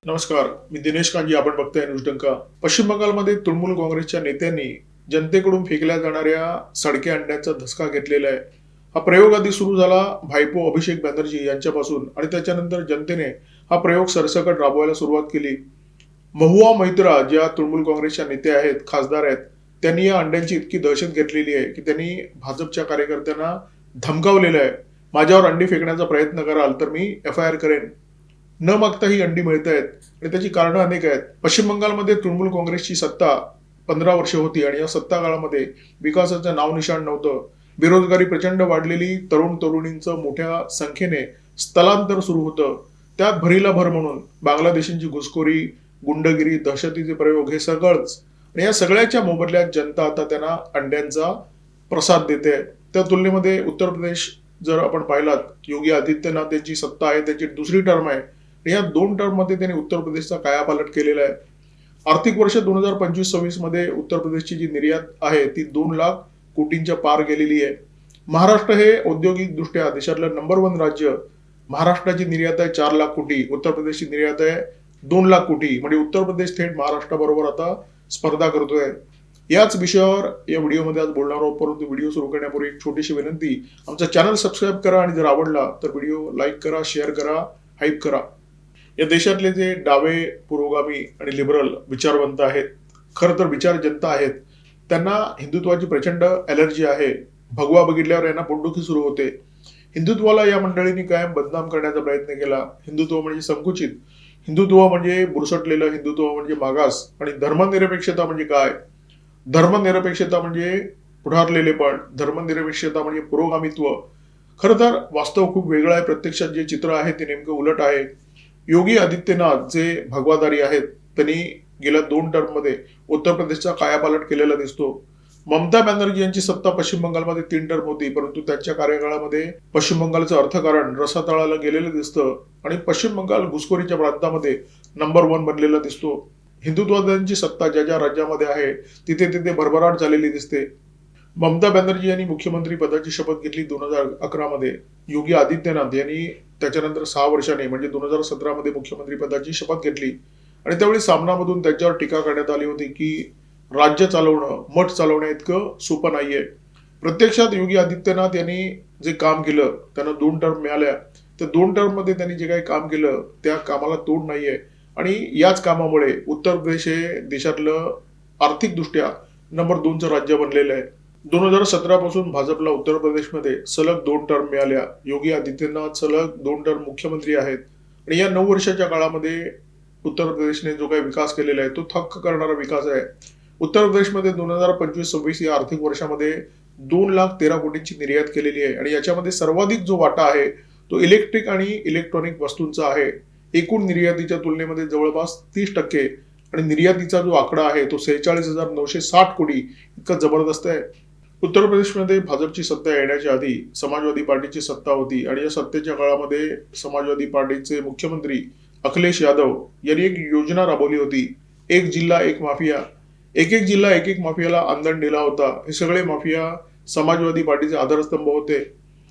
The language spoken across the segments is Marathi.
नमस्कार, मी दिनेश कांजी. आपण बघताय न्यूज डंका. पश्चिम बंगालमध्ये तृणमूल काँग्रेसच्या नेत्यांनी जनतेकडून फेकल्या जाणाऱ्या सडक्या अंड्याचा धसका घेतलेला आहे. हा प्रयोग आधी सुरू झाला भाईपो अभिषेक बॅनर्जी यांच्यापासून आणि त्याच्यानंतर जनतेने हा प्रयोग सरसकट राबवायला सुरुवात केली. महुआ मैत्रा ज्या तृणमूल काँग्रेसच्या नेत्या आहेत, खासदार आहेत, त्यांनी या अंड्यांची इतकी दहशत घेतलेली आहे की त्यांनी भाजपच्या कार्यकर्त्यांना धमकावलेलं आहे. माझ्यावर अंडी फेकण्याचा प्रयत्न कराल तर मी FIR करेन. न मागता ही अंडी मिळत आहेत आणि त्याची कारणं अनेक आहेत. पश्चिम बंगालमध्ये तृणमूल काँग्रेसची सत्ता 15 वर्ष होती आणि या सत्ता काळामध्ये विकासाचं नावनिशाण नव्हतं. बेरोजगारी प्रचंड वाढलेली, तरुण तरुणींचं मोठ्या संख्येने स्थलांतर सुरू होतं. त्यात भरीला भर म्हणून बांगलादेशींची घुसखोरी, गुंडगिरी, दहशतीचे प्रयोग हे सगळंच. आणि या सगळ्याच्या मोबदल्यात जनता आता त्यांना अंड्यांचा प्रसाद देते. त्या तुलनेमध्ये उत्तर प्रदेश जर आपण पाहिलात, योगी आदित्यनाथ यांची सत्ता आहे, त्यांची दुसरी टर्म आहे. या 2 टर्ममध्ये त्यांनी उत्तर प्रदेशचा कायापालट केलेला आहे. आर्थिक वर्ष 2025-26 मध्ये उत्तर प्रदेशची जी निर्यात आहे ती 2 लाख कोटींच्या पार गेलेली आहे. महाराष्ट्र हे औद्योगिक दृष्ट्या देशातलं नंबर 1 राज्य. महाराष्ट्राची निर्यात आहे 4 लाख कोटी, उत्तर प्रदेशची निर्यात आहे 2 लाख कोटी. म्हणजे उत्तर प्रदेश थेट महाराष्ट्राबरोबर आता स्पर्धा करतोय. याच विषयावर या व्हिडिओमध्ये आज बोलणार आहोत. परंतु व्हिडिओ सुरू करण्यापूर्वी एक छोटीशी विनंती, आमचा चॅनल सबस्क्राईब करा आणि जर आवडला तर व्हिडिओ लाईक करा, शेअर करा, हाईप करा. या देशातले जे डावे, पुरोगामी आणि लिबरल विचारवंत आहेत, खरं तर विचार जनता आहेत, त्यांना हिंदुत्वाची प्रचंड ॲलर्जी आहे. भगवा बघितल्यावर यांना पोटदुखी सुरू होते. हिंदुत्वाला या मंडळींनी कायम बदनाम करण्याचा प्रयत्न केला. हिंदुत्व म्हणजे संकुचित, हिंदुत्व म्हणजे बुरसटलेलं, हिंदुत्व म्हणजे मागास आणि धर्मनिरपेक्षता म्हणजे काय? धर्मनिरपेक्षता म्हणजे पुढारलेलेपण, धर्मनिरपेक्षता म्हणजे पुरोगामित्व. खरं तर वास्तव खूप वेगळं आहे. प्रत्यक्षात जे चित्र आहे ते नेमकं उलट आहे. योगी आदित्यनाथ जे भगवादारी आहेत, त्यांनी गेल्या 2 टर्ममध्ये उत्तर प्रदेशचा कायापालट केलेला दिसतो. ममता बॅनर्जी यांची सत्ता पश्चिम बंगालमध्ये 3 टर्म होती, परंतु त्यांच्या कार्यकाळामध्ये पश्चिम बंगालचं अर्थकारण रसातळाला गेलेलं दिसतं आणि पश्चिम बंगाल घुसखोरीच्या प्रांतामध्ये नंबर 1 बनलेला दिसतो. हिंदुत्ववाद्यांची सत्ता ज्या ज्या राज्यामध्ये आहे तिथे तिथे भरभराट झालेली दिसते. ममता बॅनर्जी यांनी मुख्यमंत्री पदाची शपथ घेतली 2011 मध्ये. योगी आदित्यनाथ यांनी त्याच्यानंतर 6 वर्षांनी म्हणजे 2017 मध्ये मुख्यमंत्री पदाची शपथ घेतली आणि त्यावेळी सामनामधून त्यांच्यावर टीका करण्यात आली होती की राज्य चालवणं, मठ चालवण्या इतकं सोपं नाहीये. प्रत्यक्षात योगी आदित्यनाथ यांनी जे काम केलं, त्यांना 2 टर्म मिळाल्या. त्या 2 टर्म मध्ये त्यांनी जे काही काम केलं त्या कामाला तोड नाहीये आणि याच कामामुळे उत्तर प्रदेश हे देशातलं आर्थिकदृष्ट्या नंबर 2चं राज्य बनलेलं आहे. 2017 पासून भाजपला उत्तर प्रदेशमध्ये सलग 2 टर्म मिळाल्या. योगी आदित्यनाथ सलग 2 टर्म मुख्यमंत्री आहेत आणि या 9 वर्षाच्या काळामध्ये उत्तर प्रदेशने जो काही विकास केलेला आहे तो थक्क करणारा विकास आहे. उत्तर प्रदेशमध्ये 2025-26 या आर्थिक वर्षामध्ये 2,13,00,000 कोटींची निर्यात केलेली आहे आणि याच्यामध्ये सर्वाधिक जो वाटा आहे तो इलेक्ट्रिक आणि इलेक्ट्रॉनिक वस्तूंचा आहे. एकूण निर्यातीच्या तुलनेमध्ये जवळपास 30% आणि निर्यातीचा जो आकडा आहे तो 46,960 कोटी इतका जबरदस्त आहे. उत्तर प्रदेशमध्ये भाजपची सत्ता येण्याच्या आधी समाजवादी पार्टीची सत्ता होती आणि या सत्तेच्या काळामध्ये समाजवादी पार्टीचे मुख्यमंत्री अखिलेश यादव यांनी एक योजना राबवली होती, एक जिल्हा एक माफिया. एक एक जिल्हा एक एक माफियाला आंदण दिला होता. हे सगळे माफिया समाजवादी पार्टीचे आधारस्तंभ होते.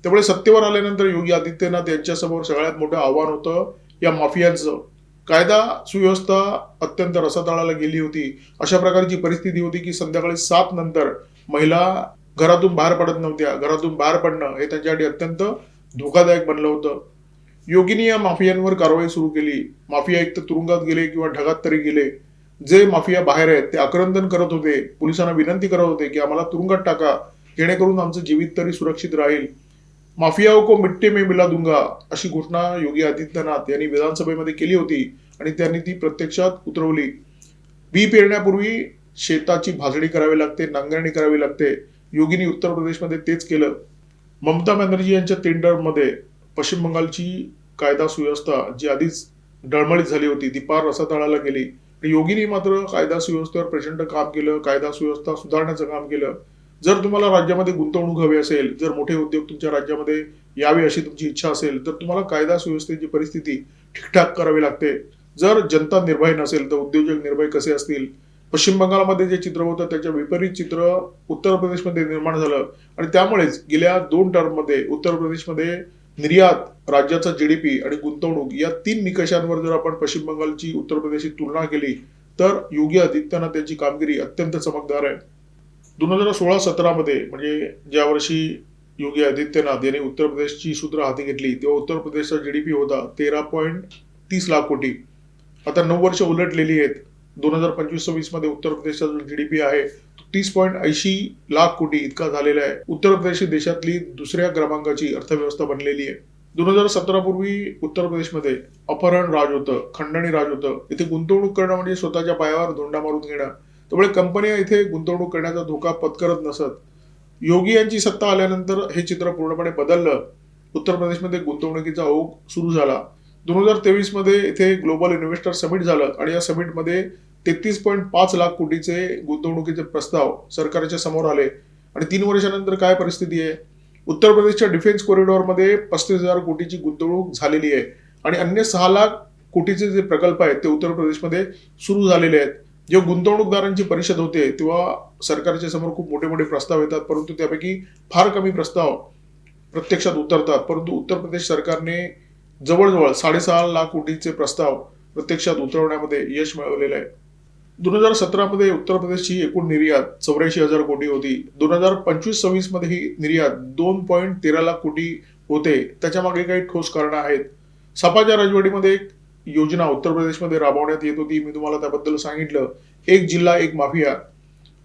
त्यामुळे सत्तेवर आल्यानंतर योगी आदित्यनाथ यांच्यासमोर सगळ्यात मोठं आव्हान होतं या माफियांचं. कायदा सुव्यवस्था अत्यंत रसातळाला गेली होती. अशा प्रकारची परिस्थिती होती की संध्याकाळी 7 नंतर महिला घरातून बाहेर पडत नव्हत्या. घरातून बाहेर पडणं हे त्यांच्यासाठी अत्यंत धोकादायक बनलं होतं. योगीनी या माफियांवर कारवाई सुरू केली. माफिया एक तर तुरुंगात गेले किंवा ढगात तरी गेले. जे माफिया बाहेर आहेत ते आक्रंदन करत होते, पोलिसांना विनंती करत होते की आम्हाला तुरुंगात टाका, जेणेकरून आमचं जीवित तरी सुरक्षित राहील. माफियाओं को मिट्टी में मिला दूंगा अशी घोषणा योगी आदित्यनाथ यांनी विधानसभेमध्ये केली होती आणि त्यांनी ती प्रत्यक्षात उतरवली. बी पेरण्यापूर्वी शेताची भाजणी करावी लागते, नांगरणी करावी लागते. योगीनी उत्तर प्रदेशमध्ये तेच केलं. ममता बॅनर्जी यांच्या 3 टर्ममध्ये पश्चिम बंगालची कायदा सुव्यवस्था जी आधीच डळमळीत झाली होती ती पार रसातळाला गेली. योगीनी मात्र कायदा सुव्यवस्थेवर प्रचंड काम केलं, कायदा सुव्यवस्था सुधारण्याचं काम केलं. जर तुम्हाला राज्यामध्ये गुंतवणूक हवी असेल, जर मोठे उद्योग तुमच्या राज्यामध्ये यावे अशी तुमची इच्छा असेल तर तुम्हाला कायदा सुव्यवस्थेची परिस्थिती ठीकठाक करावी लागते. जर जनता निर्भय नसेल तर उद्योजक निर्भय कसे असतील? पश्चिम बंगालमध्ये जे चित्र होतं त्याच्या विपरीत चित्र उत्तर प्रदेशमध्ये निर्माण झालं आणि त्यामुळेच गेल्या 2 टर्ममध्ये उत्तर प्रदेशमध्ये निर्यात, राज्याचा जीडीपी आणि गुंतवणूक या 3 निकषांवर जर आपण पश्चिम बंगालची उत्तर प्रदेशची तुलना केली तर योगी आदित्यनाथ यांची कामगिरी अत्यंत चमकदार आहे. 2016-17 मध्ये म्हणजे ज्या वर्षी योगी आदित्यनाथ यांनी उत्तर प्रदेशची सूत्र हाती घेतली तेव्हा उत्तर प्रदेशचा जीडीपी होता 13.30 लाख कोटी. आता 9 वर्ष उलटलेली आहेत. 2025-26 मध्ये उत्तर प्रदेशचा जो जीडीपी आहे तो 30.80 लाख कोटी इतका झालेला आहे. उत्तर प्रदेश ही देशातली दुसऱ्या क्रमांकाची अर्थव्यवस्था बनलेली आहे. 2017 पूर्वी उत्तर प्रदेशमध्ये अपहरण राज होतं, खंडणी राज होतं. इथे गुंतवणूक करणं म्हणजे स्वतःच्या पायावर धोंडा मारून घेणं. त्यामुळे कंपन्या इथे गुंतवणूक करण्याचा धोका पत्करत नसत. योगी यांची सत्ता आल्यानंतर हे चित्र पूर्णपणे बदललं. उत्तर प्रदेशमध्ये गुंतवणुकीचा ओघ सुरू झाला. 2023 मध्ये इथे ग्लोबल इन्व्हेस्टर समिट झालं आणि या समिटमध्ये 33.5 लाख कोटीचे गुंतवणुकीचे प्रस्ताव सरकारच्या समोर आले. आणि 3 वर्षानंतर काय परिस्थिती आहे? उत्तर प्रदेशच्या डिफेन्स कॉरिडॉरमध्ये 35,000 कोटीची गुंतवणूक झालेली आहे आणि अन्य 6 लाख कोटीचे जे प्रकल्प आहेत ते उत्तर प्रदेशमध्ये सुरू झालेले आहेत. जेव्हा गुंतवणूकदारांची परिषद होते तेव्हा सरकारच्या समोर खूप मोठे मोठे प्रस्ताव येतात, परंतु त्यापैकी फार कमी प्रस्ताव प्रत्यक्षात उतरतात. परंतु उत्तर प्रदेश सरकारने जवळजवळ 6.5 लाख कोटीचे प्रस्ताव प्रत्यक्षात उतरवण्यामध्ये यश मिळवलेलं आहे. 2017 मध्ये उत्तर प्रदेशची एकूण निर्यात 84,000 कोटी होती. 2025-26 मध्ये ही निर्यात 2.13 लाख कोटी होते. त्याच्या मागे काही ठोस कारणं आहेत. सपाच्या राजवटीमध्ये एक योजना उत्तर प्रदेशमध्ये राबवण्यात येत होती. मी तुम्हाला त्याबद्दल सांगितलं. एक जिल्हा एक माफिया.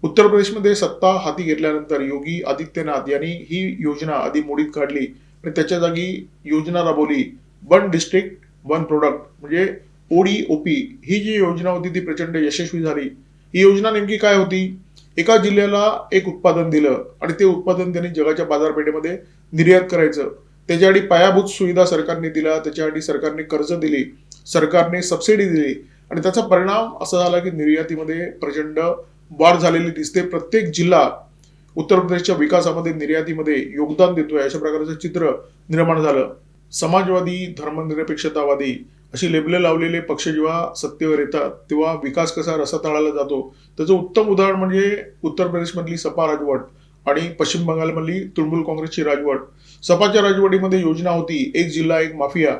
उत्तर प्रदेशमध्ये सत्ता हाती घेतल्यानंतर योगी आदित्यनाथ यांनी ही योजना आधी मोडीत काढली आणि त्याच्या जागी योजना राबवली वन डिस्ट्रिक्ट वन प्रोडक्ट म्हणजे ODOP. ही जी योजना होती ती प्रचंड यशस्वी झाली. ही योजना नेमकी काय होती? एका जिल्ह्याला एक उत्पादन दिलं आणि ते उत्पादन त्यांनी जगाच्या बाजारपेठेमध्ये निर्यात करायचं. त्याच्यासाठी पायाभूत सुविधा सरकारने दिल्या, त्याच्यासाठी सरकारने कर्ज दिली, सरकारने सबसिडी दिली आणि त्याचा परिणाम असा झाला की निर्यातीमध्ये प्रचंड वाढ झालेली दिसते. प्रत्येक जिल्हा उत्तर प्रदेशच्या विकासामध्ये निर्यातीमध्ये योगदान देतोय अशा प्रकारचं चित्र निर्माण झालं. समाजवादी, धर्मनिरपेक्षतावादी अशी लेबलं लावलेले पक्ष जेव्हा सत्तेवर येतात तेव्हा विकास कसा रसातळाला जातो त्याचं उत्तम उदाहरण म्हणजे उत्तर प्रदेशमधली सपा राजवट आणि पश्चिम बंगालमधली तृणमूल काँग्रेसची राजवट. सपाच्या राजवटीमध्ये योजना होती एक जिल्हा एक माफिया.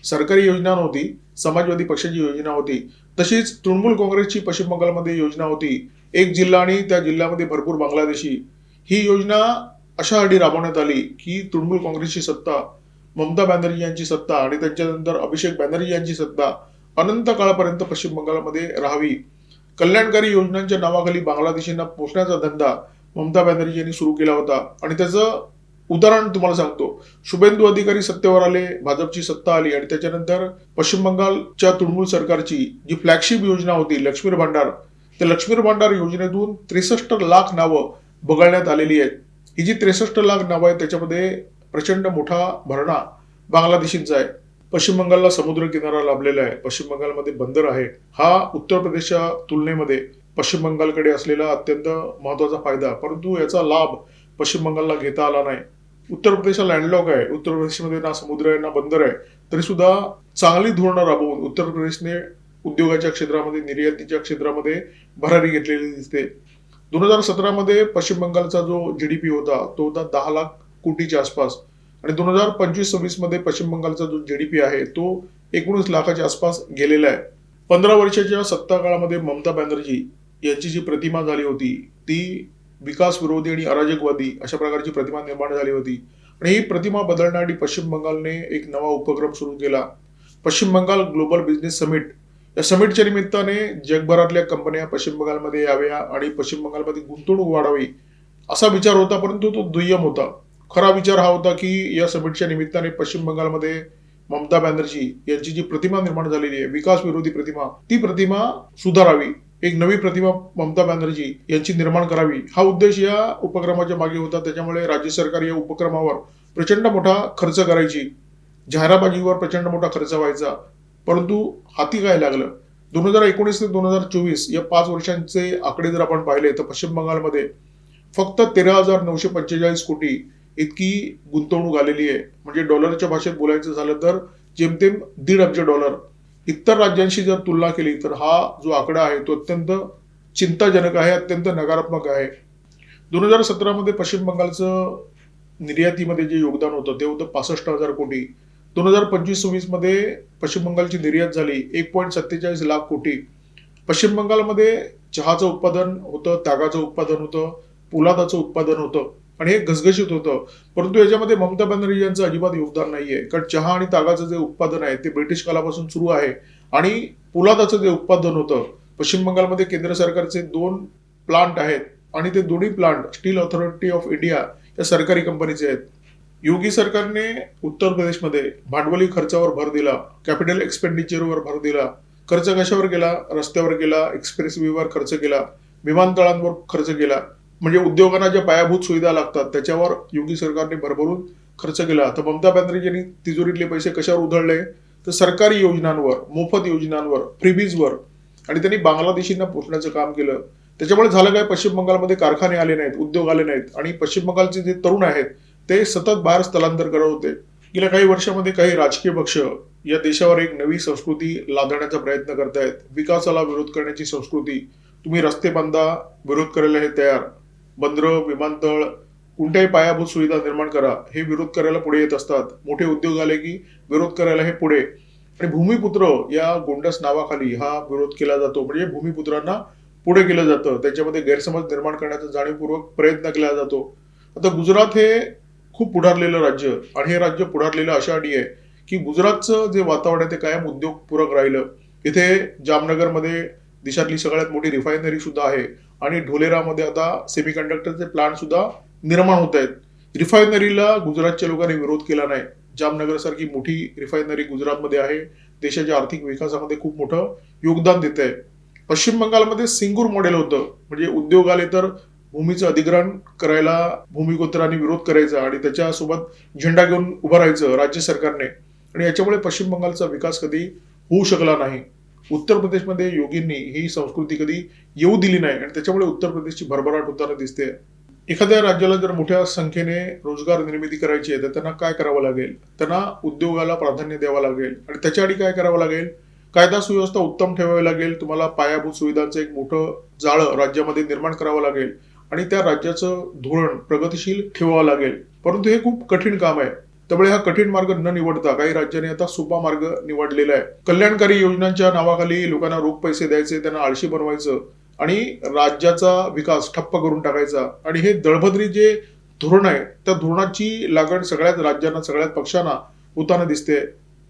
सरकारी योजना नव्हती, समाजवादी पक्षाची योजना होती. तशीच तृणमूल काँग्रेसची पश्चिम बंगालमध्ये योजना होती एक जिल्हा आणि त्या जिल्ह्यामध्ये भरपूर बांगलादेशी. ही योजना अशासाठी राबवण्यात आली की तृणमूल काँग्रेसची सत्ता, ममता बॅनर्जी यांची सत्ता आणि त्यांच्यानंतर अभिषेक बॅनर्जी यांची सत्ता अनंत काळापर्यंत पश्चिम बंगालमध्ये राहावी. कल्याणकारी योजनांच्या नावाखाली बांगलादेशींना पोसण्याचा धंदा ममता बॅनर्जी यांनी सुरू केला होता आणि त्याचं उदाहरण तुम्हाला सांगतो. शुभेंदू अधिकारी सत्तेवर आले, भाजपची सत्ता आली आणि त्याच्यानंतर पश्चिम बंगालच्या तृणमूल सरकारची जी फ्लॅगशिप योजना होती लक्ष्मीर भांडार, त्या लक्ष्मीर भांडार योजनेतून 63 लाख नावं बघण्यात आलेली आहेत. ही जी 63 लाख नावं आहेत त्याच्यामध्ये प्रचंड मोठा भरणा बांगलादेशींचा आहे. पश्चिम बंगालला समुद्र किनारा लाभलेला आहे. पश्चिम बंगालमध्ये बंदर आहे. हा उत्तर प्रदेशच्या तुलनेमध्ये पश्चिम बंगालकडे असलेला अत्यंत महत्वाचा फायदा, परंतु याचा लाभ पश्चिम बंगालला घेता आला नाही. उत्तर प्रदेश लँडलॉक आहे. उत्तर प्रदेशमध्ये ना समुद्र आहे ना बंदर आहे. तरी सुद्धा चांगली धोरणं राबवून उत्तर प्रदेशने उद्योगाच्या क्षेत्रामध्ये, निर्यातीच्या क्षेत्रामध्ये भरारी घेतलेली दिसते. 2017 मध्ये पश्चिम बंगालचा जो जीडीपी होता तो होता 10 लाख कोटीच्या आसपास आणि 2025-26 मध्ये पश्चिम बंगालचा जो जीडीपी आहे तो 19 लाखाच्या आसपास गेलेला आहे. 15 वर्षाच्या सत्ता काळामध्ये ममता बॅनर्जी यांची जी प्रतिमा झाली होती ती विकास विरोधी आणि अराजकवादी अशा प्रकारची प्रतिमा निर्माण झाली होती आणि ही प्रतिमा बदलण्यासाठी पश्चिम बंगालने एक नवा उपक्रम सुरू केला. पश्चिम बंगाल ग्लोबल बिझनेस समिट. या समिटच्या निमित्ताने जगभरातल्या कंपन्या पश्चिम बंगालमध्ये याव्या आणि पश्चिम बंगालमध्ये गुंतवणूक वाढावी असा विचार होता, परंतु तो दुय्यम होता. खरा विचार हा होता की या समिटच्या निमित्ताने पश्चिम बंगालमध्ये ममता बॅनर्जी यांची जी प्रतिमा निर्माण झालेली आहे विकास विरोधी प्रतिमा, ती प्रतिमा सुधारावी, एक नवी प्रतिमा ममता बॅनर्जी यांची निर्माण करावी हा उद्देश या उपक्रमाच्या मागे होता. त्याच्यामुळे राज्य सरकार या उपक्रमावर प्रचंड मोठा खर्च करायची, जाहिरातबाजीवर प्रचंड मोठा खर्च व्हायचा, परंतु हाती काय लागलं? 2019 ते 2024 या 5 वर्षांचे आकडे जर आपण पाहिले तर पश्चिम बंगालमध्ये फक्त 13,945 कोटी इतकी गुंतवणूक आलेली आहे. म्हणजे डॉलरच्या भाषेत बोलायचं झालं तर जेमतेम $1.5 अब्ज. इतर राज्यांशी जर तुलना केली तर हा जो आकडा आहे तो अत्यंत चिंताजनक आहे, अत्यंत नकारात्मक आहे. 2017 मध्ये पश्चिम बंगालचं निर्यातीमध्ये जे योगदान होतं ते होतं 65,000 कोटी. 2025-26 मध्ये पश्चिम बंगालची निर्यात झाली 1.47 लाख कोटी. पश्चिम बंगालमध्ये चहाचं उत्पादन होतं, तागाचं उत्पादन होतं, पोलादाचं उत्पादन होतं आणि हे घसघशीत होतं. परंतु याच्यामध्ये ममता बॅनर्जी यांचं अजिबात योगदान नाहीये. कारण चहा आणि तागाचं जे उत्पादन आहे ते ब्रिटिश काळापासून सुरू आहे आणि पोलादाचं जे उत्पादन होतं पश्चिम बंगालमध्ये केंद्र सरकारचे 2 प्लांट आहेत आणि ते दोन्ही plant steel authority of India या सरकारी कंपनीचे आहेत. योगी सरकारने उत्तर प्रदेशमध्ये भांडवली खर्चावर भर दिला, कॅपिटल एक्सपेंडिचरवर भर दिला. खर्च कशावर केला? रस्त्यावर केला, एक्सप्रेस वेवर खर्च केला, विमानतळांवर खर्च केला. म्हणजे उद्योगांना ज्या पायाभूत सुविधा लागतात त्याच्यावर योगी सरकारने भरभरून खर्च केला. तर ममता बॅनर्जींनी तिजोरीतले पैसे कशावर उधळले? तर सरकारी योजनांवर, मोफत योजनांवर, फ्रीबीजवर आणि त्यांनी बांगलादेशींना पोचण्याचं काम केलं. त्याच्यामुळे झालं काय? पश्चिम बंगालमध्ये कारखाने आले नाहीत, उद्योग आले नाहीत आणि पश्चिम बंगालचे जे तरुण आहेत ते सतत बाहेर स्थलांतर करत होते. गेल्या काही वर्षामध्ये काही राजकीय पक्ष या देशावर एक नवी संस्कृती लादण्याचा प्रयत्न करतायत. विकासाला विरोध करण्याची संस्कृती. तुम्ही रस्ते बांधा, विरोध करायला हे तयार. बंदरं, विमानतळ, कोणत्याही पायाभूत सुविधा निर्माण करा, हे विरोध करायला पुढे येत असतात. मोठे उद्योग आले की विरोध करायला हे पुढे. आणि भूमिपुत्र या गोंडस नावाखाली हा विरोध केला जातो. म्हणजे भूमिपुत्रांना पुढे केलं जातं, त्याच्यामध्ये गैरसमज निर्माण करण्याचा जाणीवपूर्वक प्रयत्न केला जातो. आता गुजरात हे खूप पुढारलेलं राज्य आणि हे राज्य पुढारलेलं अशा अटी आहे की गुजरातचं जे वातावरण आहे ते कायम उद्योगपूरक राहिलं. इथे जामनगरमध्ये देशातली सगळ्यात मोठी रिफायनरी सुद्धा आहे आणि ढोलेरामध्ये आता सेमीकंडक्टरचे प्लांट सुद्धा निर्माण होत आहेत. रिफायनरीला गुजरातच्या लोकांनी विरोध केला नाही. जामनगर सारखी मोठी रिफायनरी गुजरातमध्ये आहे, देशाच्या आर्थिक विकासामध्ये खूप मोठं योगदान देत आहे. पश्चिम बंगालमध्ये सिंगूर मॉडेल होतं, म्हणजे उद्योग आले तर भूमीचं अधिग्रहण करायला भूमिपुत्रांनी विरोध करायचा आणि त्याच्यासोबत झेंडा घेऊन उभं राहायचं राज्य सरकारने आणि याच्यामुळे पश्चिम बंगालचा विकास कधी होऊ शकला नाही. उत्तर प्रदेशमध्ये योगींनी ही संस्कृती कधी येऊ दिली नाही आणि त्याच्यामुळे उत्तर प्रदेशची भरभराट होताना दिसते. एखाद्या राज्याला जर मोठ्या संख्येने रोजगार निर्मिती करायची आहे तर त्यांना काय करावं लागेल? त्यांना उद्योगाला प्राधान्य द्यावं लागेल आणि त्याच्याआधी काय करावं लागेल? कायदा सुव्यवस्था उत्तम ठेवावी लागेल. तुम्हाला पायाभूत सुविधांचं एक मोठं जाळं राज्यामध्ये निर्माण करावं लागेल आणि त्या राज्याचं धोरण प्रगतिशील ठेवावं लागेल. परंतु हे खूप कठीण काम आहे. त्यामुळे हा कठीण मार्ग न निवडता काही राज्यांनी आता सोपा मार्ग निवडलेला आहे. कल्याणकारी योजनांच्या नावाखाली लोकांना रोख पैसे द्यायचे, त्यांना आळशी बनवायचं आणि राज्याचा विकास ठप्प करून टाकायचा. आणि हे दळभद्री जे धोरण आहे त्या धोरणाची लागण सगळ्याच राज्यांना, सगळ्याच पक्षांना होताना दिसते.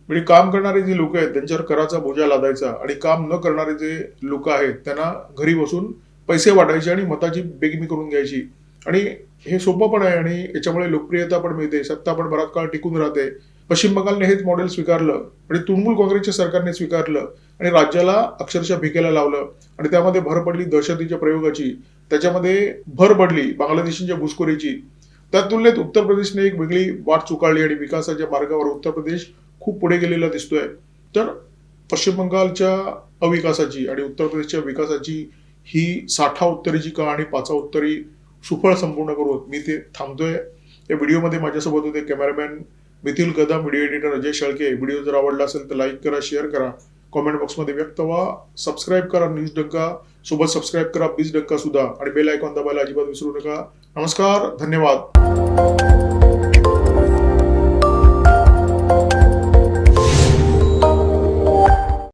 म्हणजे काम करणारे जे लोक आहेत त्यांच्यावर कराचा बोजा लादायचा आणि काम न करणारे जे लोक आहेत त्यांना घरी बसून पैसे वाटायचे आणि मताची बेगमी करून घ्यायची. आणि हे सोपं पण आहे आणि याच्यामुळे लोकप्रियता पण मिळते, सत्ता पण बराच काळ टिकून राहते. पश्चिम बंगालने हेच मॉडेल स्वीकारलं म्हणजे तृणमूल काँग्रेसच्या सरकारने स्वीकारलं आणि राज्याला अक्षरशः भिकेला लावलं आणि त्यामध्ये भर पडली दहशतीच्या प्रयोगाची, त्याच्यामध्ये भर पडली बांगलादेशींच्या घुसखोरीची. त्या तुलनेत उत्तर प्रदेशने एक वेगळी वाट चुकाळली आणि विकासाच्या मार्गावर उत्तर प्रदेश खूप पुढे गेलेला दिसतोय. तर पश्चिम बंगालच्या अविकासाची आणि उत्तर प्रदेशच्या विकासाची ही 60 उत्तरीची कहाणी 5 उत्तरी सुफळ संपूर्ण करू मी ते थांबतोय. या व्हिडिओमध्ये माझ्यासोबत होते cameraman methyl Kadam, video editor Ajay Shelke. Video जर आवडला असेल तर लाईक करा, शेअर करा, कॉमेंट बॉक्समध्ये व्यक्त व्हा, सबस्क्राईब करा न्यूज डंका सोबत, सबस्क्राईब करा बीज डंका सुद्धा आणि बेल आयकॉन दाबायला अजिबात विसरू नका. नमस्कार, धन्यवाद.